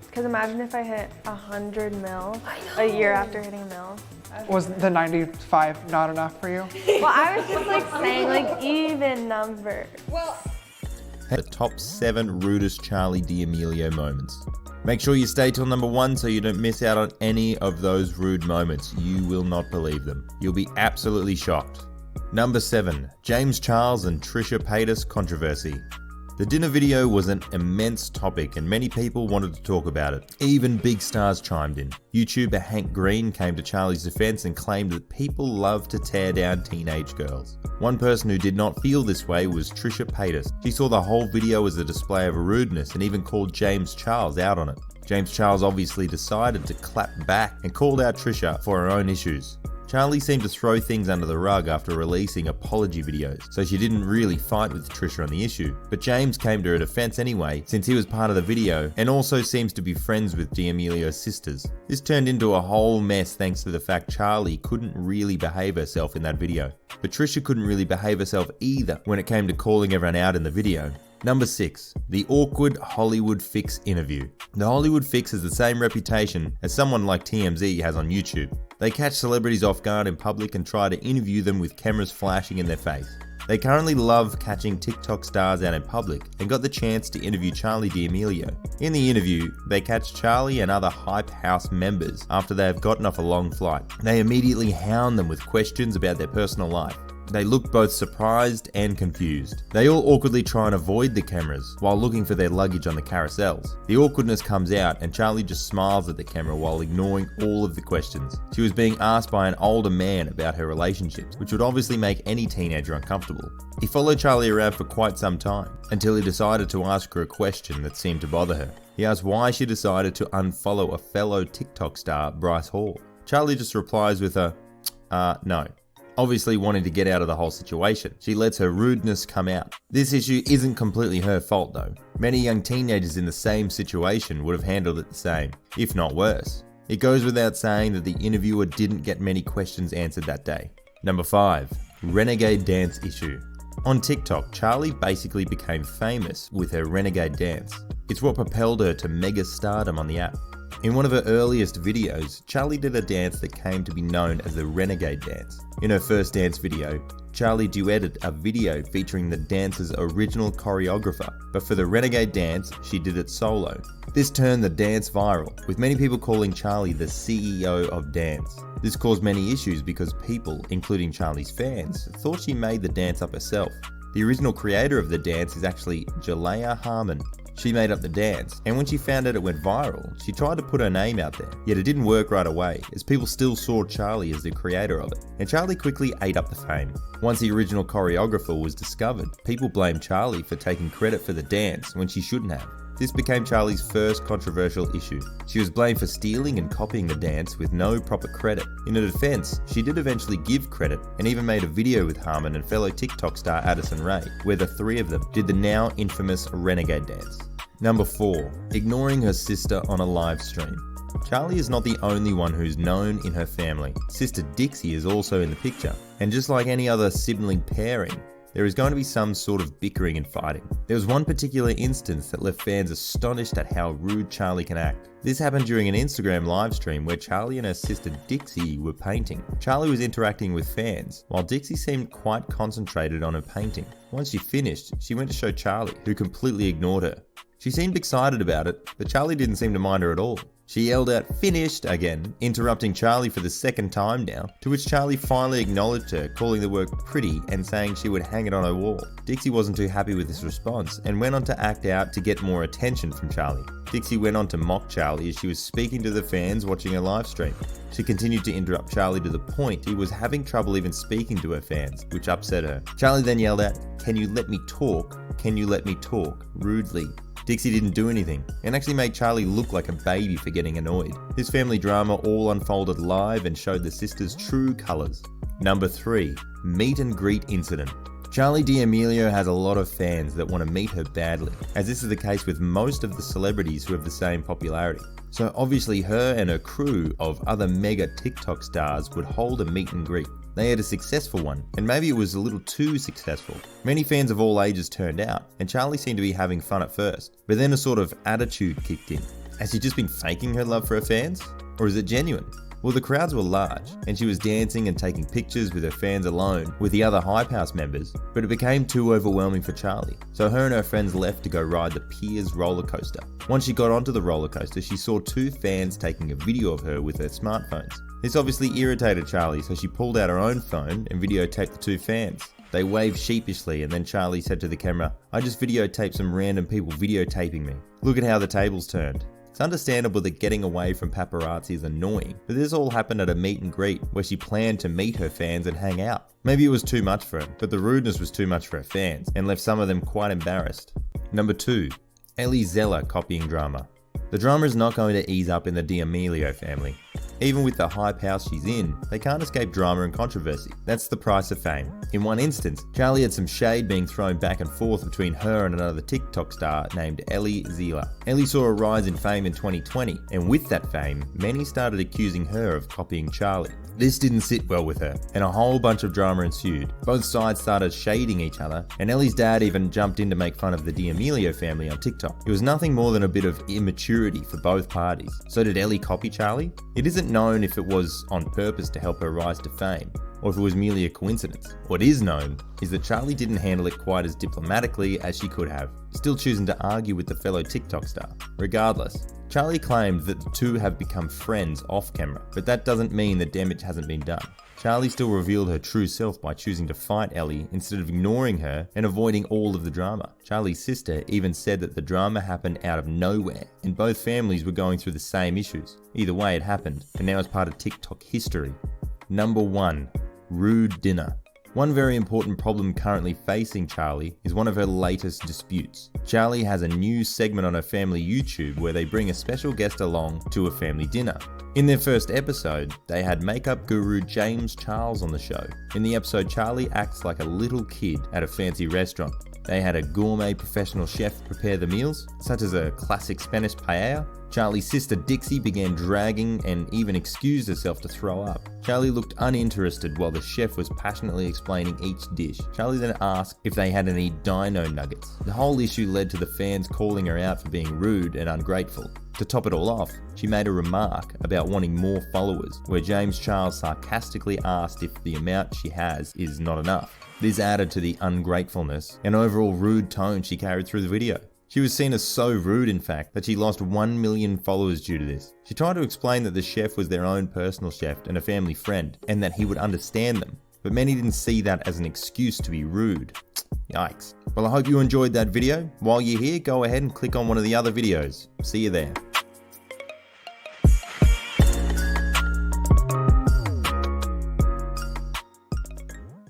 Because imagine if I hit 100 mil a year after hitting a mil. Was the 95 not enough for you? Well, I was just like saying like even number. The top 7 rudest Charli D'amelio moments. Make sure you stay till number 1 so you don't miss out on any of those rude moments. You will not believe them. You'll be absolutely shocked. Number 7, James Charles and Trisha Paytas controversy. The dinner video was an immense topic and many people wanted to talk about it. Even big stars chimed in. YouTuber Hank Green came to Charli's defense and claimed that people love to tear down teenage girls. One person who did not feel this way was Trisha Paytas. She saw the whole video as a display of rudeness and even called James Charles out on it. James Charles obviously decided to clap back and called out Trisha for her own issues. Charli seemed to throw things under the rug after releasing apology videos, so she didn't really fight with Trisha on the issue. But James came to her defense anyway, since he was part of the video and also seems to be friends with D'Amelio's sisters. This turned into a whole mess thanks to the fact Charli couldn't really behave herself in that video. But Trisha couldn't really behave herself either when it came to calling everyone out in the video. Number 6, the awkward Hollywood Fix interview. The Hollywood Fix has the same reputation as someone like TMZ has on YouTube. They catch celebrities off guard in public and try to interview them with cameras flashing in their face. They currently love catching TikTok stars out in public and got the chance to interview Charli D'amelio. In the interview, they catch Charli and other Hype House members after they have gotten off a long flight. They immediately hound them with questions about their personal life. They look both surprised and confused. They all awkwardly try and avoid the cameras while looking for their luggage on the carousels. The awkwardness comes out and Charli just smiles at the camera while ignoring all of the questions. She was being asked by an older man about her relationships, which would obviously make any teenager uncomfortable. He followed Charli around for quite some time until he decided to ask her a question that seemed to bother her. He asked why she decided to unfollow a fellow TikTok star, Bryce Hall. Charli just replies with a, no. Obviously wanting to get out of the whole situation. She lets her rudeness come out. This issue isn't completely her fault though. Many young teenagers in the same situation would have handled it the same, if not worse. It goes without saying that the interviewer didn't get many questions answered that day. Number 5, renegade dance issue. On TikTok, Charli basically became famous with her renegade dance. It's what propelled her to mega stardom on the app. In one of her earliest videos, Charli did a dance that came to be known as the renegade dance. In her first dance video, Charli duetted a video featuring the dance's original choreographer, but for the renegade dance, she did it solo. This turned the dance viral, with many people calling Charli the CEO of dance. This caused many issues because people, including Charli's fans, thought she made the dance up herself. The original creator of the dance is actually Jalaiah Harmon. She made up the dance, and when she found out it went viral, she tried to put her name out there, yet it didn't work right away, as people still saw Charli as the creator of it, and Charli quickly ate up the fame. Once the original choreographer was discovered, people blamed Charli for taking credit for the dance when she shouldn't have. This became Charli's first controversial issue. She was blamed for stealing and copying the dance with no proper credit. In her defense, she did eventually give credit and even made a video with Harmon and fellow TikTok star Addison Rae, where the three of them did the now infamous renegade dance. Number 4, ignoring her sister on a live stream. Charli is not the only one who's known in her family. Sister Dixie is also in the picture, and just like any other sibling pairing, there is going to be some sort of bickering and fighting. There was one particular instance that left fans astonished at how rude Charli can act. This happened during an Instagram live stream where Charli and her sister Dixie were painting. Charli was interacting with fans, while Dixie seemed quite concentrated on her painting. Once she finished, she went to show Charli, who completely ignored her. She seemed excited about it, but Charli didn't seem to mind her at all. She yelled out, "Finished," again, interrupting Charli for the second time now, to which Charli finally acknowledged her, calling the work pretty and saying she would hang it on her wall. Dixie wasn't too happy with this response and went on to act out to get more attention from Charli. Dixie went on to mock Charli as she was speaking to the fans watching her live stream. She continued to interrupt Charli to the point he was having trouble even speaking to her fans, which upset her. Charli then yelled out, "Can you let me talk? Can you let me talk?" rudely. Dixie didn't do anything, and actually made Charli look like a baby for getting annoyed. This family drama all unfolded live and showed the sisters' true colours. Number 3, meet and greet incident. Charli D'amelio has a lot of fans that want to meet her badly, as this is the case with most of the celebrities who have the same popularity. So obviously her and her crew of other mega TikTok stars would hold a meet and greet. They had a successful one, and maybe it was a little too successful. Many fans of all ages turned out, and Charli seemed to be having fun at first, but then a sort of attitude kicked in. Has she just been faking her love for her fans? Or is it genuine? Well, the crowds were large, and she was dancing and taking pictures with her fans alone with the other Hype House members, but it became too overwhelming for Charli, so her and her friends left to go ride the Piers roller coaster. Once she got onto the roller coaster, she saw two fans taking a video of her with their smartphones. This obviously irritated Charli, so she pulled out her own phone and videotaped the two fans. They waved sheepishly, and then Charli said to the camera, "I just videotaped some random people videotaping me. Look at how the tables turned." It's understandable that getting away from paparazzi is annoying, but this all happened at a meet and greet where she planned to meet her fans and hang out. Maybe it was too much for her, but the rudeness was too much for her fans and left some of them quite embarrassed. Number 2. Ellie Zeller copying drama. The drama is not going to ease up in the D'Amelio family. Even with the Hype House she's in, they can't escape drama and controversy. That's the price of fame. In one instance, Charli had some shade being thrown back and forth between her and another TikTok star named Ellie Zeller. Ellie saw a rise in fame in 2020, and with that fame, many started accusing her of copying Charli. This didn't sit well with her, and a whole bunch of drama ensued. Both sides started shading each other, and Ellie's dad even jumped in to make fun of the D'Amelio family on TikTok. It was nothing more than a bit of immaturity for both parties. So did Ellie copy Charli? It isn't known if it was on purpose to help her rise to fame, or if it was merely a coincidence. What is known is that Charli didn't handle it quite as diplomatically as she could have, still choosing to argue with the fellow TikTok star. Regardless, Charli claimed that the two have become friends off camera, but that doesn't mean the damage hasn't been done. Charli still revealed her true self by choosing to fight Ellie instead of ignoring her and avoiding all of the drama. Charli's sister even said that the drama happened out of nowhere and both families were going through the same issues. Either way, it happened, and now it's part of TikTok history. Number 1. Rude dinner. One very important problem currently facing Charli is one of her latest disputes. Charli has a new segment on her family YouTube where they bring a special guest along to a family dinner. In their first episode, they had makeup guru James Charles on the show. In the episode, Charli acts like a little kid at a fancy restaurant. They had a gourmet professional chef prepare the meals, such as a classic Spanish paella. Charli's sister Dixie began dragging and even excused herself to throw up. Charli looked uninterested while the chef was passionately explaining each dish. Charli then asked if they had any dino nuggets. The whole issue led to the fans calling her out for being rude and ungrateful. To top it all off, she made a remark about wanting more followers, where James Charles sarcastically asked if the amount she has is not enough. This added to the ungratefulness and overall rude tone she carried through the video. She was seen as so rude, in fact, that she lost 1 million followers due to this. She tried to explain that the chef was their own personal chef and a family friend, and that he would understand them, but many didn't see that as an excuse to be rude. Yikes. Well, I hope you enjoyed that video. While you're here, go ahead and click on one of the other videos. See you there.